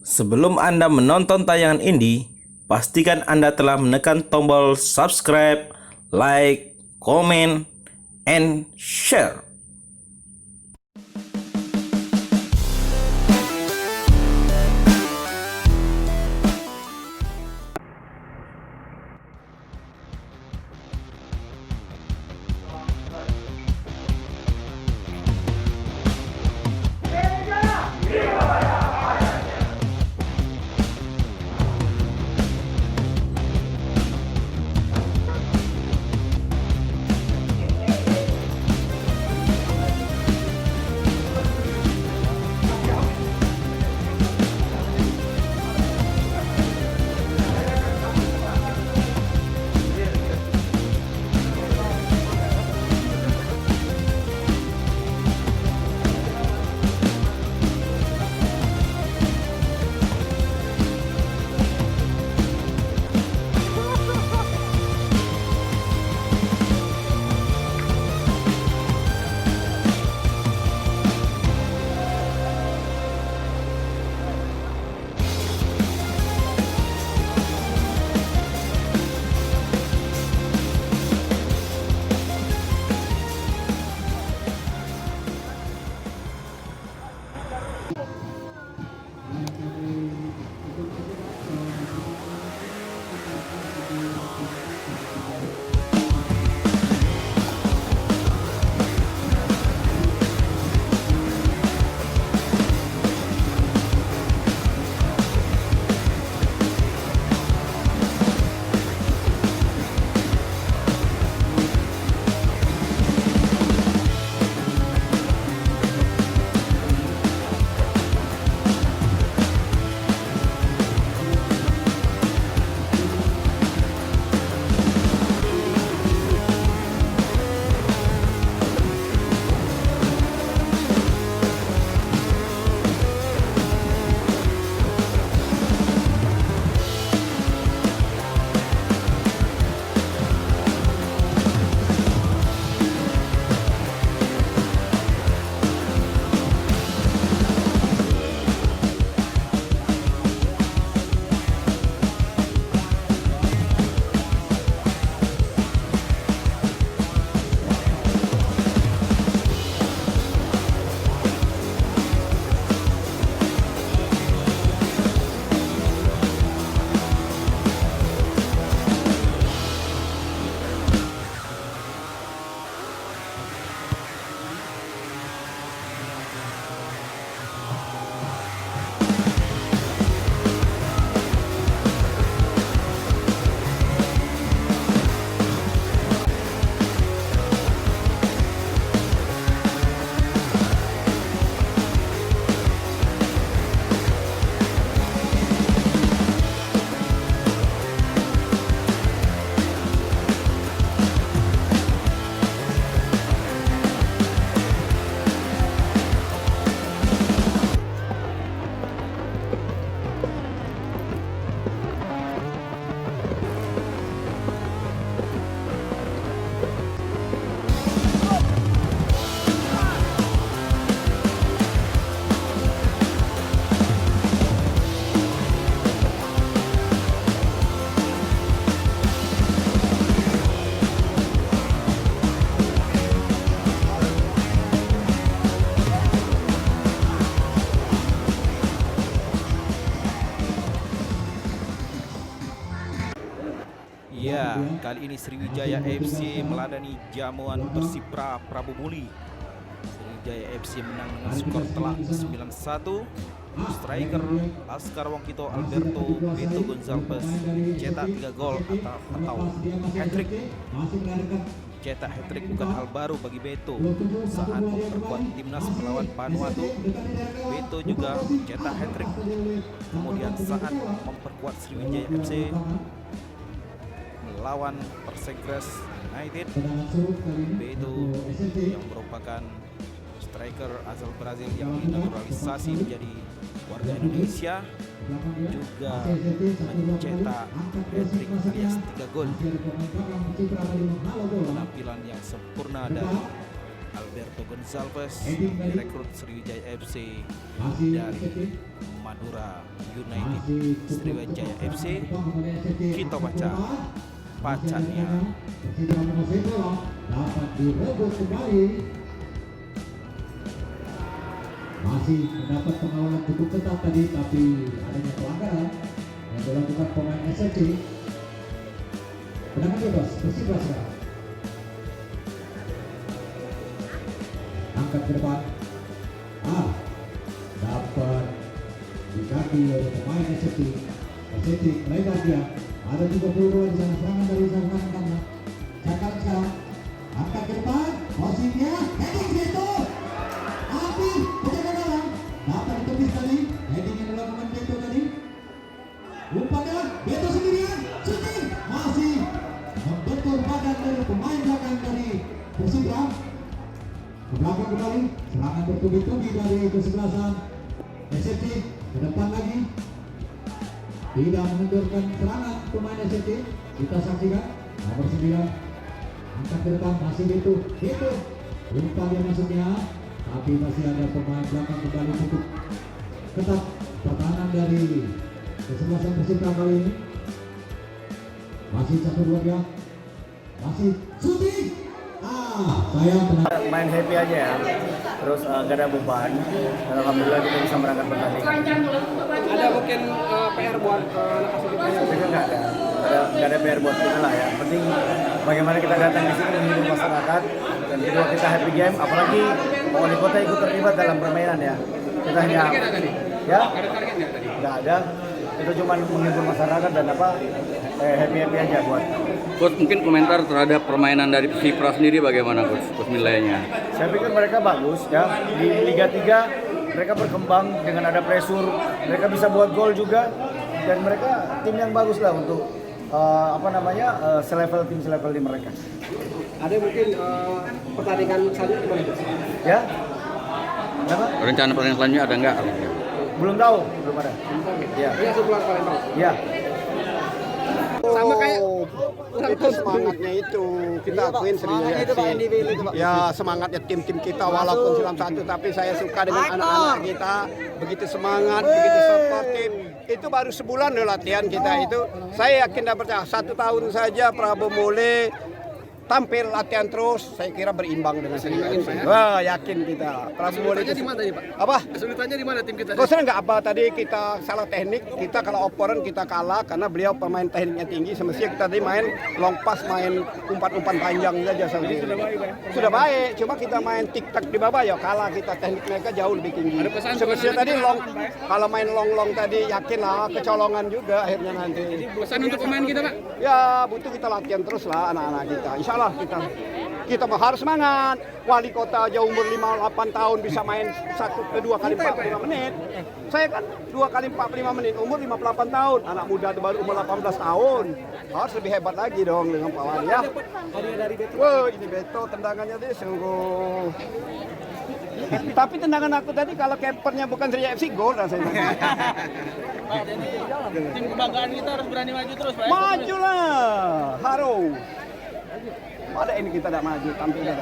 Sebelum Anda menonton tayangan ini, pastikan Anda telah menekan tombol subscribe, like, comment, and share. Ya, kali ini Sriwijaya FC meladani jamuan Persipra Prabu Muli. Sriwijaya FC menang dengan skor telak 9-1. Striker Laskar Wongkito Alberto Beto Gonzalez cetak 3 gol atau hat-trick. Cetak hat-trick bukan hal baru bagi Beto. Saat memperkuat timnas melawan Vanuatu, Beto juga cetak hat-trick. Kemudian saat memperkuat Sriwijaya FC melawan Persegres United, Beto yang merupakan striker asal Brazil yang dinaturalisasi menjadi warga Indonesia juga mencetak hat-trick alias 3 gol. Penampilan yang sempurna dari Alberto Gonzalez Heading dari direkrut Sriwijaya FC masih dari SCT. Madura United. Masih Sriwijaya FC, kembali SCT. kita baca bacanya. Persija menguasai bola, dapat direbut kembali. Masih mendapat pengawalan cukup ketat tadi, tapi adanya pelanggaran yang dilakukan pemain SCT. Tendangan bebas, Persija sekarang. Angkat ke depan. Dapat di kaki oleh pemain SCT. SCT melebar dia. Ada 32 di sana, serangan dari serangan kanan. Cakar sekarang. Angkat ke depan. Posisinya heading Beto. Api penjaga gawang. Dapat ditepis tadi. Heading yang dilakukan Beto tadi. Umpannya Beto sendirian. Shooting masih membentur badan dari pemain belakang dari Persija. Ke belakang kembali, serangan bertubi-tubi dari kesebelasan SCT. Ke depan lagi, tidak mengendurkan serangan pemain SCT. Kita saksikan nomor 9 angkat ke depan, masih itu umpan dia masuknya, tapi masih ada pemain belakang kembali cukup ketat. Pertahanan dari kesebelasan Persija kali ini masih 1-2 dia, masih shooting. Sayang kena. Main happy aja ya, terus gak ada beban, dan alhamdulillah kita bisa berangkat pertandingan. Ada mungkin PR buat anak asuh kita? Saya pikir nggak ada PR buat kita lah ya. Penting bagaimana kita datang di sini menghibur masyarakat, dan kedua kita happy game, apalagi wali kota ikut terlibat dalam permainan ya. Kita hanya ya nggak ada, itu cuma menghibur masyarakat dan happy aja buat. Coach, mungkin komentar terhadap permainan dari Persipra sendiri bagaimana Coach nilainya? Saya pikir mereka bagus ya, di Liga 3 mereka berkembang dengan ada pressure, mereka bisa buat gol juga, dan mereka tim yang bagus lah untuk selevel di mereka. Ada mungkin pertandingan selanjutnya gimana Coach? Ya, apa? Rencana pertandingan selanjutnya ada nggak? Belum tahu, belum ada. Ya. Ini langsung pulang Palembang? Ya. Sama kayak Itu semangatnya itu kita akuin Sriwijaya FC. Ya semangatnya tim-tim kita walaupun silam satu, tapi saya suka dengan anak-anak kita begitu semangat, begitu sportif. Itu baru sebulan loh latihan kita itu. Saya yakin dan percaya 1 tahun saja Prabu Mule tampil latihan terus, saya kira berimbang dengan Sriwijaya FC. Wah yakin kita. Prabu Mule itu. di mana tadi Pak? Apa? Kesulitannya di mana tim kita? Kesulitan nggak apa tadi kita salah teknik, kita kalau opponent kita kalah karena beliau pemain tekniknya tinggi. Semestinya kita tadi main long pass, main umpan-umpan panjang saja sampai. Sudah baik, cuma kita main tik-tak di bawah ya kalah kita, teknik mereka jauh lebih tinggi. Semestinya tadi kalau main long tadi yakinlah kecolongan juga akhirnya nanti. Pesan untuk pemain kita Pak? Ya butuh kita latihan terus lah anak-anak kita. Insya Allah kita harus semangat. Wali kota aja umur 58 tahun bisa main 2 kali 45 menit. Saya kan 2 kali 45 menit, umur 58 tahun. Anak muda itu baru umur 18 tahun. Harus lebih hebat lagi dong dengan Pak Wali ya. Wah ini Beto tendangannya deh sungguh. Tapi tendangan aku tadi kalau keepernya bukan Sriwijaya FC gol rasanya. Tim kebanggaan kita harus berani maju terus Pak. Majulah, harus. Ada ini kita tidak maju, tampil dah.